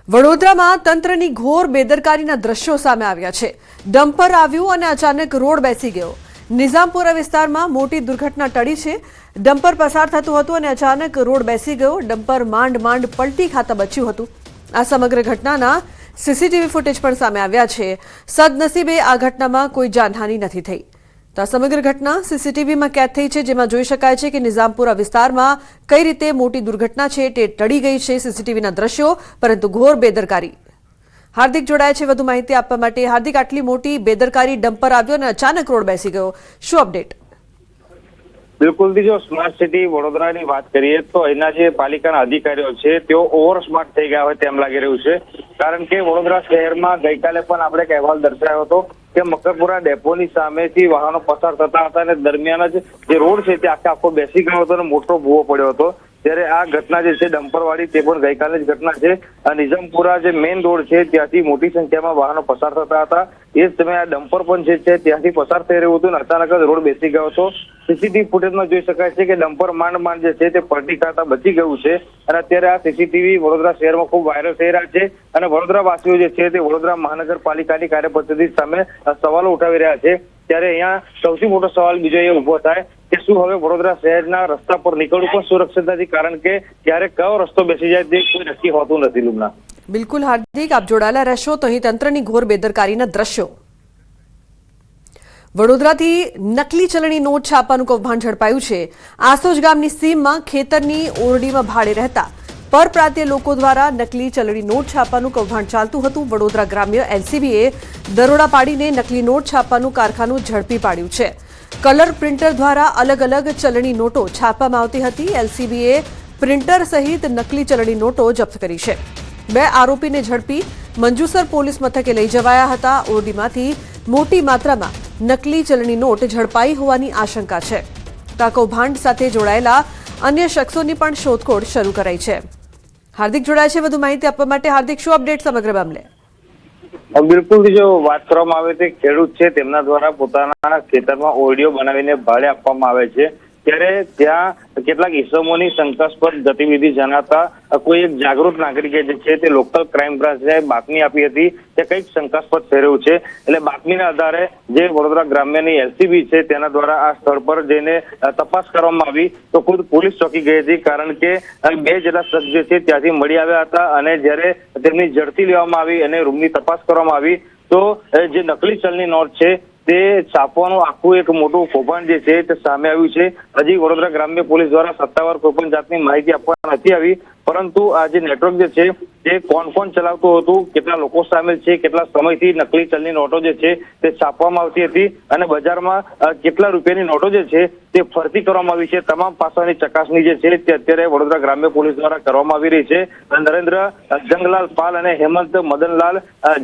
વડોદરામાં તંત્રની ઘોર બેદરકારીના દ્રશ્યો સામે આવ્યા છે। ડમ્પર આવ્યું અને અચાનક રોડ બેસી ગયો। નિઝામપુરા વિસ્તારમાં મોટી દુર્ઘટના ટળી છે। ડમ્પર પસાર થતું હતું અને અચાનક રોડ બેસી ગયો। ડમ્પર માંડ પલટી ખાતા બચ્યું હતું। આ સમગ્ર ઘટનાના સીસીટીવી ફૂટેજ પણ સામે આવ્યા છે। સદનસીબે આ ઘટનામાં કોઈ જાનહાનિ નથી થઈ। તો આ સમગ્ર ઘટના સીસીટીવીમાં કેદ થઈ છે, જેમાં જોઈ શકાય છે કે નિઝામપુરા વિસ્તારમાં કઈ રીતે મોટી દુર્ઘટના છે તે ટળી ગઈ છે સીસીટીવીના દ્રશ્યો, પરંતુ ઘોર બેદરકારી। હાર્દિક જોડાયા છે વધુ માહિતી આપવા માટે। હાર્દિક, આટલી મોટી બેદરકારી, ડમ્પર આવ્યો અને અચાનક રોડ બેસી ગયો, શું અપડેટ? બિલકુલ, જો સ્માર્ટ સિટી વડોદરાની વાત કરીએ તો અહીંના જે પાલિકાના અધિકારીઓ છે તેઓ ઓવર સ્માર્ટ થઈ ગયા હોય તેમ લાગી રહ્યું છે। કારણ કે વડોદરા શહેરમાં ગઈકાલે પણ આપણે એક અહેવાલ દર્શાવ્યો હતો કે મકરપુરા ડેપોની સામેથી વાહનો પસાર થતા હતા અને દરમિયાન જ જે રોડ છે તે આખો બેસી ગયો હતો અને મોટો ભૂવો પડ્યો હતો। ત્યારે આ ઘટના જે છે ડમ્પરવાળી તે પણ ગઈકાલે જ ઘટના છે। નિઝામપુરા જે મેઇન રોડ છે ત્યાંથી મોટી સંખ્યામાં વાહનો પસાર થતા હતા। એ જ સમયે આ ડમ્પર પણ જે છે ત્યાંથી પસાર થઈ રહ્યું હતું અને અચાનક જ રોડ બેસી ગયો હતો। સીસીટીવી ફૂટેજમાં જોઈ શકાય છે કે ડમ્પર માંડ જે છે તે પલટી ખાતા બચી ગયું છે અને અત્યારે આ સીસીટીવી વડોદરા શહેરમાં ખૂબ વાયરલ થઈ રહ્યા છે અને વડોદરાવાસીઓ જે છે તે વડોદરા મહાનગરપાલિકાની કાર્યપદ્ધતિ સામે સવાલો ઉઠાવી રહ્યા છે। ત્યારે અહીંયા સૌથી મોટો સવાલ બીજો એ ઉભો થાય કે શું હવે વડોદરા શહેરના રસ્તા પર નીકળવું પણ સુરક્ષિત નથી? કારણ કે ક્યારે કયો રસ્તો બેસી જાય તે કોઈ નક્કી હોતું નથી। લુમના, બિલકુલ હાર્દિક, આપ જોડાયેલા રહેશો તો અહીં તંત્રની ઘોર બેદરકારીના દ્રશ્યો। વડોદરાથી નકલી ચલણી નોટ છાપવાનું કૌભાંડ ઝડપાયું છે। આસોજ ગામની સીમમાં ખેતરની ઓરડીમાં ભાડે રહેતા પરપ્રાંતીય લોકો દ્વારા નકલી ચલણી નોટ છાપવાનું કૌભાંડ ચાલતું હતું। વડોદરા ગ્રામ્ય એલસીબીએ દરોડા પાડીને નકલી નોટ છાપવાનું કારખાનું ઝડપી પાડ્યું છે। કલર પ્રિન્ટર દ્વારા અલગ અલગ ચલણી નોટો છાપવામાં આવતી હતી। એલસીબીએ પ્રિન્ટર સહિત નકલી ચલણી નોટો જપ્ત કરી છે। 2 આરોપીને ઝડપી મંજુસર પોલીસ મથકે લઈ જવાયા હતા। ઓરડીમાંથી મોટી માત્રામાં નકલી ચલણી નોટ ઝડપાઈ હોવાની આશંકા છે। તો આ કૌભાંડ સાથે જોડાયેલા અન્ય શખ્સોની પણ શોધખોળ શરૂ કરાઈ છે। હાર્દિક જોડાયા છે વધુ માહિતી આપવા માટે। હાર્દિક, શું અપડેટ સમગ્ર મામલે? બિલકુલ, જો વાત કરવામાં આવે તો ખેડૂત છે તેમના દ્વારા પોતાના ખેતરમાં ઓરડીઓ બનાવીને ભાડે આપવામાં આવે છે। ત્યારે ત્યાં કેટલાક ઇસમોની શંકાસ્પદ ગતિવિધિ જણાતા કોઈ એક જાગૃત નાગરિકે જે છે તે લોકલ ક્રાઇમ બ્રાન્ચને બાતમી આપી હતી કે કંઈક શંકાસ્પદ થઈ રહ્યું છે। એટલે બાતમીના આધારે જે વડોદરા ગ્રામ્યની એલસીબી છે તેના દ્વારા આ સ્થળ પર જઈને તપાસ કરવામાં આવી તો ખુદ પોલીસ ચોકી ગઈ હતી। કારણ કે 2 જેટલા શખ્સ જે છે ત્યાંથી મળી આવ્યા હતા અને જ્યારે તેમની ઝડપી લેવામાં આવી અને રૂમની તપાસ કરવામાં આવી તો જે નકલી ચલની નોટ છે તે છાપવાનું આખું એક મોટું કૌભાંડ જે છે તે સામે આવ્યું છે। હજી વડોદરા ગ્રામ્ય પોલીસ દ્વારા સત્તાવાર કોઈ પણ જાતની માહિતી આપવામાં નથી આવી, પરંતુ આ જે નેટવર્ક જે છે તે કોણ ચલાવતું હતું, કેટલા લોકો સામેલ છે, કેટલા સમયથી નકલી ચલની નોટો જે છે તે છાપવામાં આવતી હતી અને બજારમાં કેટલા રૂપિયાની નોટો જે છે તે ફરતી કરવામાં આવી છે, તમામ પાસાની ચકાસણી જે છે તે અત્યારે વડોદરા ગ્રામ્ય પોલીસ દ્વારા કરવામાં આવી રહી છે। નરેન્દ્ર જંગલાલ પાલ અને હેમંત મદનલાલ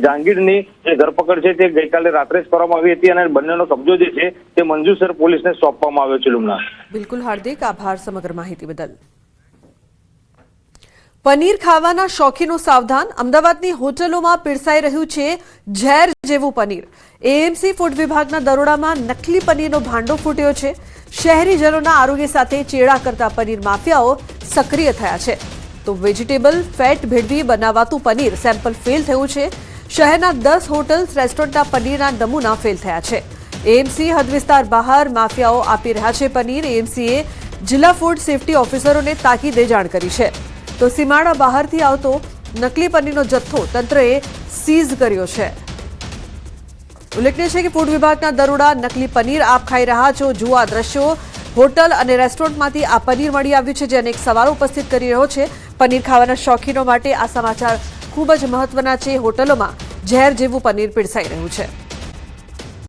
જાંગીરની જે ધરપકડ છે તે ગઈકાલે રાત્રે જ કરવામાં આવી હતી અને બંનેનો કબજો જે છે તે મંજુસર પોલીસને સોંપવામાં આવ્યો છે। લુમના, બિલકુલ હાર્દિક, આભાર સમગ્ર માહિતી બદલ। પનીર ખાવાના શોખીનો સાવધાન, અમદાવાદની હોટલોમાં પીરસાઈ રહ્યું છે ઝેર જેવું પનીર। એએમસી ફૂડ વિભાગના દરોડામાં નકલી પનીરનો ભાંડો ફૂટ્યો છે। શહેરીજનોના આરોગ્ય સાથે ચેડા કરતા પનીર માફિયાઓ સક્રિય થયા છે। તો વેજીટેબલ ફેટ ભેળવી બનાવાતું પનીર સેમ્પલ ફેલ થયું છે। શહેરના 10 હોટલ્સ રેસ્ટોરન્ટના પનીરના નમૂના ફેલ થયા છે। એએમસી હદ વિસ્તાર બહાર માફિયાઓ આપી રહ્યા છે પનીર। એએમસીએ જિલ્લા ફૂડ સેફટી ઓફિસરોને તાકીદે જાણ કરી છે। તો સીમાડા બહારથી આવતો નકલી પનીરનો જથ્થો તંત્રએ સીઝ કર્યો છે। ઉલ્લેખનીય છે કે ફૂડ વિભાગના દરોડા નકલી પનીર આપ ખાઈ રહ્યા છો, જુઓ આ દ્રશ્યો। હોટલ અને રેસ્ટોરન્ટમાંથી આ પનીર મળી આવ્યું છે, જે અનેક સવાલો ઉપસ્થિત કરી રહ્યો છે। પનીર ખાવાના શોખીનો માટે આ સમાચાર ખૂબ જ મહત્વના છે। હોટલોમાં ઝેર જેવું પનીર પીરસાઈ રહ્યું છે।